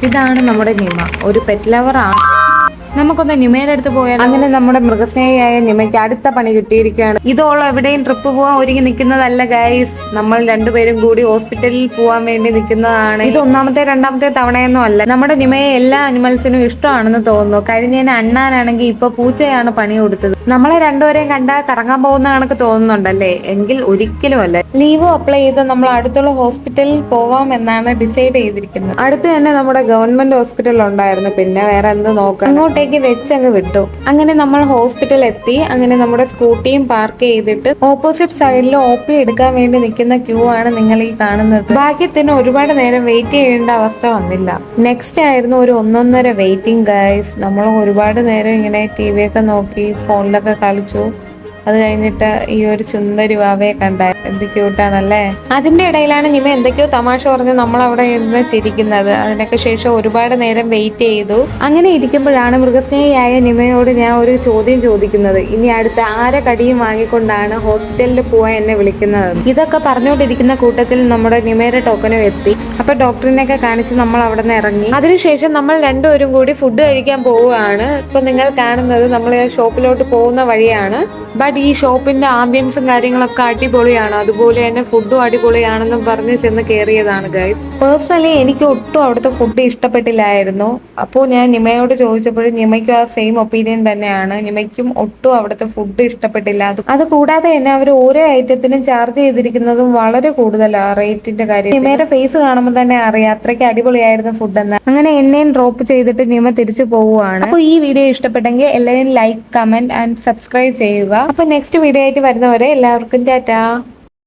ഇതാണ് നമ്മുടെ നിമ, ഒരു പെറ്റ് ലവർ ആണ്. നമുക്കൊന്ന് നിമയുടെ അടുത്ത് പോയാൽ. അങ്ങനെ നമ്മുടെ മൃഗസ്നേഹിയായ നിമയ്ക്ക് അടുത്ത പണി കിട്ടിയിരിക്കുകയാണ്. ഇതോളം എവിടെയും ട്രിപ്പ് പോകാൻ ഒരുങ്ങി നിൽക്കുന്നതല്ല ഗൈസ്, നമ്മൾ രണ്ടുപേരും കൂടി ഹോസ്പിറ്റലിൽ പോകാൻ വേണ്ടി നിൽക്കുന്നതാണ്. ഇത് ഒന്നാമത്തെ രണ്ടാമത്തെ തവണയൊന്നും അല്ല. നമ്മുടെ നിമയെ എല്ലാ അനിമൽസിനും ഇഷ്ടമാണെന്ന് തോന്നുന്നു. കഴിഞ്ഞതിന് അണ്ണാനാണെങ്കിൽ ഇപ്പൊ പൂച്ചയാണ് പണി കൊടുത്തത്. നമ്മളെ രണ്ടുപേരെയും കണ്ടാൽ കറങ്ങാൻ പോകുന്ന കണക്ക് തോന്നുന്നുണ്ടല്ലേ? എങ്കിൽ ഒരിക്കലും അല്ല. ലീവ് അപ്ലൈ ചെയ്ത് നമ്മൾ അടുത്തുള്ള ഹോസ്പിറ്റലിൽ പോവാം എന്നാണ് ഡിസൈഡ് ചെയ്തിരിക്കുന്നത്. അടുത്ത് തന്നെ നമ്മുടെ ഗവൺമെന്റ് ഹോസ്പിറ്റൽ ഉണ്ടായിരുന്നു, പിന്നെ വേറെ എന്ത് നോക്കാം, അങ്ങോട്ടേക്ക് വെച്ചങ്ങ് വിട്ടു. അങ്ങനെ നമ്മൾ ഹോസ്പിറ്റലിൽ എത്തി. അങ്ങനെ നമ്മുടെ സ്കൂട്ടിയും പാർക്ക് ചെയ്തിട്ട് ഓപ്പോസിറ്റ് സൈഡിൽ OP എടുക്കാൻ വേണ്ടി നിൽക്കുന്ന ക്യൂ ആണ് നിങ്ങൾ ഈ കാണുന്നത്. ഭാഗ്യത്തിന് ഒരുപാട് നേരം വെയിറ്റ് ചെയ്യേണ്ട അവസ്ഥ വന്നില്ല. നെക്സ്റ്റ് ആയിരുന്നു ഒരു 1.5 വെയിറ്റിംഗ് ഗൈസ്. നമ്മൾ ഒരുപാട് നേരം ഇങ്ങനെ TV ഒക്കെ നോക്കി ഫോണിലൊക്കെ കളിച്ചു. അത് കഴിഞ്ഞിട്ട് ഈ ഒരു സുന്ദരി വാവയെ കണ്ടായി. എന്ത് ക്യൂട്ടാണല്ലേ. അതിന്റെ ഇടയിലാണ് നിമ എന്തൊക്കെയോ തമാശ പറഞ്ഞ് നമ്മൾ അവിടെ ഇരുന്ന് ചിരിക്കുന്നത്. അതിനൊക്കെ ശേഷം ഒരുപാട് നേരം വെയിറ്റ് ചെയ്തു. അങ്ങനെ ഇരിക്കുമ്പോഴാണ് മൃഗസ്നേഹിയായ നിമയോട് ഞാൻ ഒരു ചോദ്യം ചോദിക്കുന്നത്. ഇനി അടുത്ത ആരെ കടിയും വാങ്ങിക്കൊണ്ടാണ് ഹോസ്പിറ്റലിൽ പോവാൻ എന്നെ വിളിക്കുന്നത്? ഇതൊക്കെ പറഞ്ഞുകൊണ്ടിരിക്കുന്ന കൂട്ടത്തിൽ നമ്മുടെ നിമയുടെ ടോക്കനും എത്തി. അപ്പൊ ഡോക്ടറിനെയൊക്കെ കാണിച്ച് നമ്മൾ അവിടെ നിന്ന് ഇറങ്ങി. അതിനുശേഷം നമ്മൾ രണ്ടുപേരും കൂടി ഫുഡ് കഴിക്കാൻ പോവുകയാണ്. ഇപ്പൊ നിങ്ങൾ കാണുന്നത് നമ്മൾ ഷോപ്പിലോട്ട് പോകുന്ന വഴിയാണ്. ബട്ട് ഈ ഷോപ്പിന്റെ ആംബിയൻസും കാര്യങ്ങളൊക്കെ അടിപൊളിയാണ്. അതുപോലെ തന്നെ ഫുഡും അടിപൊളിയാണെന്നും പറഞ്ഞ് ചെന്ന് കയറിയതാണ് ഗൈസ്. പേഴ്സണലി എനിക്ക് ഒട്ടും അവിടുത്തെ ഫുഡ് ഇഷ്ടപ്പെട്ടില്ലായിരുന്നു. അപ്പോൾ ഞാൻ നിമയോട് ചോദിച്ചപ്പോഴും നിമയ്ക്കും ആ സെയിം ഒപ്പീനിയൻ തന്നെയാണ്. നിമയ്ക്കും ഒട്ടും അവിടുത്തെ ഫുഡ് ഇഷ്ടപ്പെട്ടില്ല. അത് കൂടാതെ തന്നെ അവർ ഓരോ ഐറ്റത്തിനും ചാർജ് ചെയ്തിരിക്കുന്നതും വളരെ കൂടുതലാണ് റേറ്റിന്റെ കാര്യം. നിമയുടെ ഫേസ് കാണുമ്പോൾ തന്നെ അറിയാം അത്രയ്ക്ക് അടിപൊളിയായിരുന്നു ഫുഡ് എന്ന്. അങ്ങനെ എന്നെയും ഡ്രോപ്പ് ചെയ്തിട്ട് നിമ തിരിച്ചു പോവുകയാണ്. അപ്പോൾ ഈ വീഡിയോ ഇഷ്ടപ്പെട്ടെങ്കിൽ എല്ലാവരും ലൈക്ക്, കമന്റ് ആൻഡ് സബ്സ്ക്രൈബ് ചെയ്യുക. അപ്പൊ നെക്സ്റ്റ് വീഡിയോ ആയിട്ട് വരുന്നവരെ എല്ലാവർക്കും ടാറ്റാ.